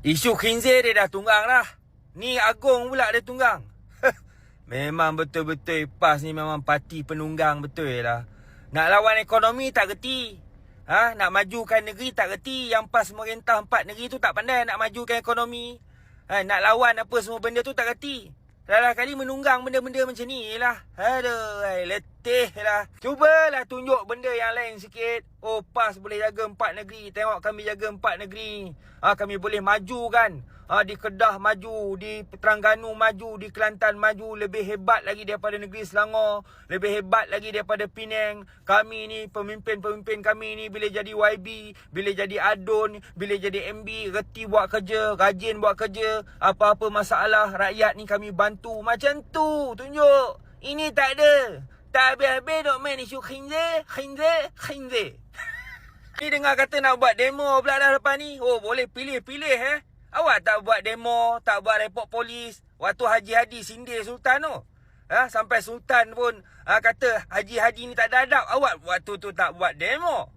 Isu khinzir dia dah tunggang lah. Ni Agong pula dia tunggang. Memang betul-betul PAS ni memang parti penunggang betul lah. Nak lawan ekonomi tak reti. Nak majukan negeri tak reti. Yang PAS merintah 4 negeri tu tak pandai nak majukan ekonomi. Nak lawan apa semua benda tu tak reti. Dah kali menunggang benda-benda macam ni lah. Aduh, letih lah. Cubalah tunjuk benda yang lain sikit. Oh, PAS boleh jaga 4 negeri. Tengok kami jaga 4 negeri. Kami boleh maju kan. Di Kedah maju, di Terengganu maju, di Kelantan maju. Lebih hebat lagi daripada negeri Selangor. Lebih hebat lagi daripada Penang. Kami ni, pemimpin-pemimpin kami ni bila jadi YB, bila jadi Adun, bila jadi MB, reti buat kerja, rajin buat kerja. Apa-apa masalah rakyat ni kami bantu. Macam tu, tunjuk. Ini tak ada. Tak habis-habis dok main isu khinzir. Ni dengar kata nak buat demo pula dah lepas ni. Oh, boleh pilih-pilih Awak tak buat demo, tak buat report polis. Waktu Haji Hadi sindir Sultan tu. Sampai Sultan pun kata Haji Hadi ni tak ada adab. Awak waktu tu tak buat demo.